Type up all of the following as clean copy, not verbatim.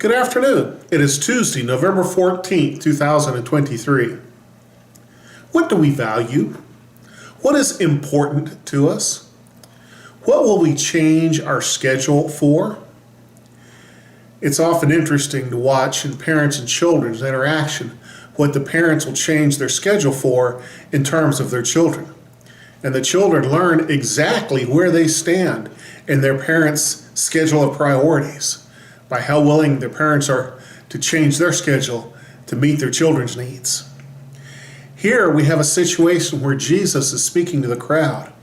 Good afternoon. It is Tuesday, November 14th, 2023. What do we value? What is important to us? What will we change our schedule for? It's often interesting to watch in parents and children's interaction what the parents will change their schedule for in terms of their children. And the children learn exactly where they stand in their parents' schedule of priorities by how willing their parents are to change their schedule to meet their children's needs. Here we have a situation where Jesus is speaking to the crowd,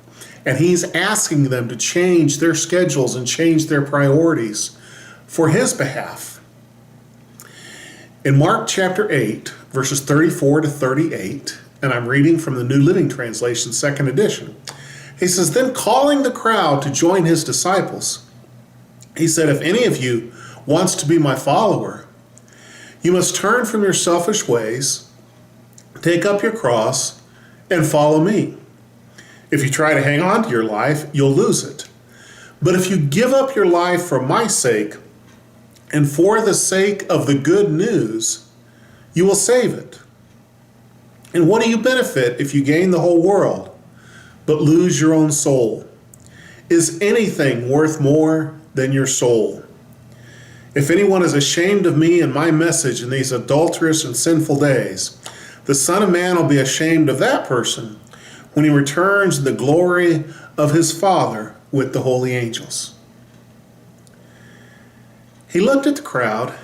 and he's asking them to change their schedules and change their priorities for his behalf. In Mark chapter 8, verses 34 to 38, and I'm reading from the New Living Translation, second edition, he says, "Then calling the crowd to join his disciples, he said, 'If any of you wants to be my follower, you must turn from your selfish ways, take up your cross, and follow me. If you try to hang on to your life, you'll lose it. But if you give up your life for my sake and for the sake of the good news, you will save it. And what do you benefit if you gain the whole world but lose your own soul? Is anything worth more than your soul? If anyone is ashamed of me and my message in these adulterous and sinful days, the Son of Man will be ashamed of that person when he returns in the glory of his Father with the holy angels.'" He looked at the crowd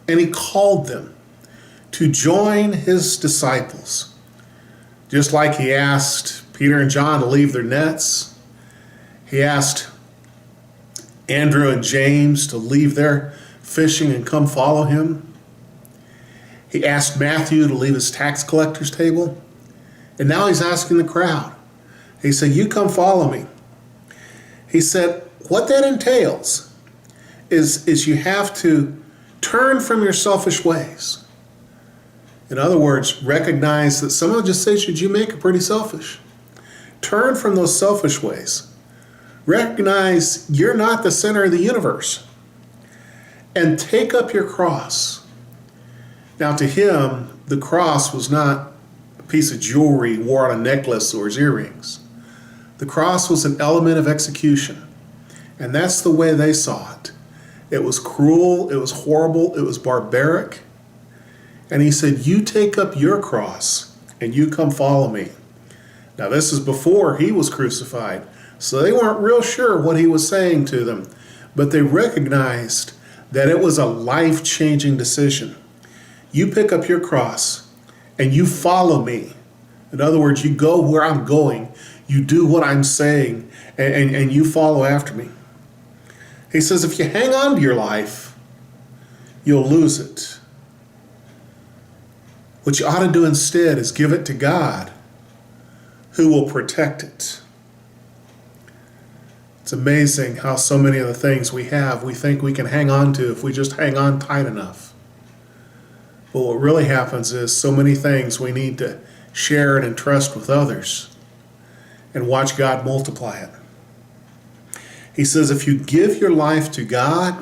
and he called them to join his disciples. Just like he asked Peter and John to leave their nets, he asked Andrew and James to leave their fishing and come follow him. He asked Matthew to leave his tax collector's table. And now he's asking the crowd. He said, "You come follow me." He said, what that entails is you have to turn from your selfish ways. In other words, recognize that some of the decisions you make are pretty selfish. Turn from those selfish ways. Recognize you're not the center of the universe. And take up your cross. Now to him, the cross was not a piece of jewelry he wore on a necklace or his earrings. The cross was an element of execution. And that's the way they saw it. It was cruel, it was horrible, it was barbaric. And he said, "You take up your cross and you come follow me." Now this is before he was crucified. So they weren't real sure what he was saying to them. But they recognized that it was a life-changing decision. You pick up your cross and you follow me. In other words, you go where I'm going, you do what I'm saying, and you follow after me. He says, if you hang on to your life, you'll lose it. What you ought to do instead is give it to God, who will protect it. It's amazing how so many of the things we have, we think we can hang on to if we just hang on tight enough. But what really happens is so many things we need to share and entrust with others and watch God multiply it. He says, if you give your life to God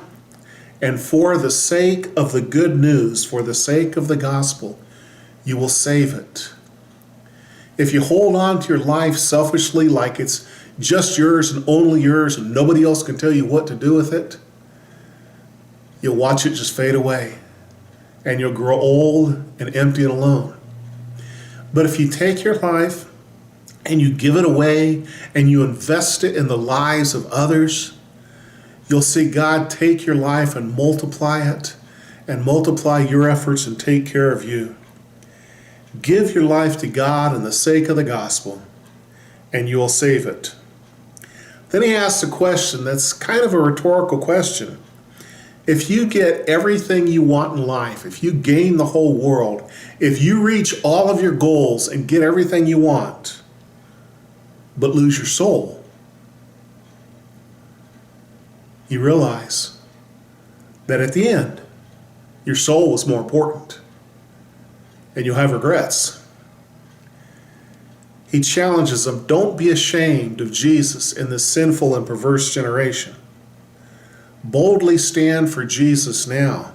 and for the sake of the good news, for the sake of the gospel, you will save it. If you hold on to your life selfishly like it's just yours and only yours and nobody else can tell you what to do with it, you'll watch it just fade away and you'll grow old and empty and alone. But if you take your life and you give it away and you invest it in the lives of others, you'll see God take your life and multiply it and multiply your efforts and take care of you. Give your life to God in the sake of the gospel and you will save it. Then he asks a question that's kind of a rhetorical question. If you get everything you want in life, if you gain the whole world, if you reach all of your goals and get everything you want, but lose your soul, you realize that at the end, your soul was more important, and you'll have regrets. He challenges them, don't be ashamed of Jesus in this sinful and perverse generation. Boldly stand for Jesus now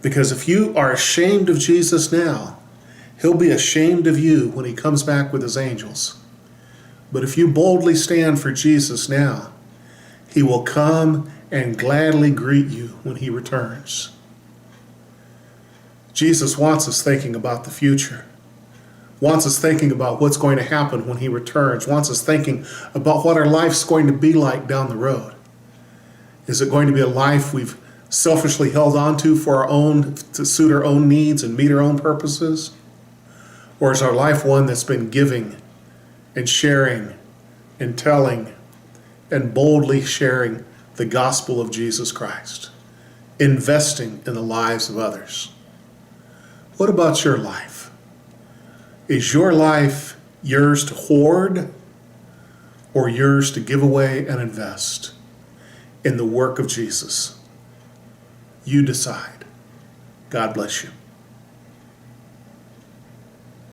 Because if you are ashamed of Jesus now, he'll be ashamed of you when he comes back with his angels. But if you boldly stand for Jesus now, he will come and gladly greet you when he returns. Jesus wants us thinking about the future, wants us thinking about what's going to happen when he returns, wants us thinking about what our life's going to be like down the road. Is it going to be a life we've selfishly held on to for our own, to suit our own needs and meet our own purposes? Or is our life one that's been giving and sharing and telling and boldly sharing the gospel of Jesus Christ, investing in the lives of others? What about your life? Is your life yours to hoard or yours to give away and invest in the work of Jesus? You decide. God bless you.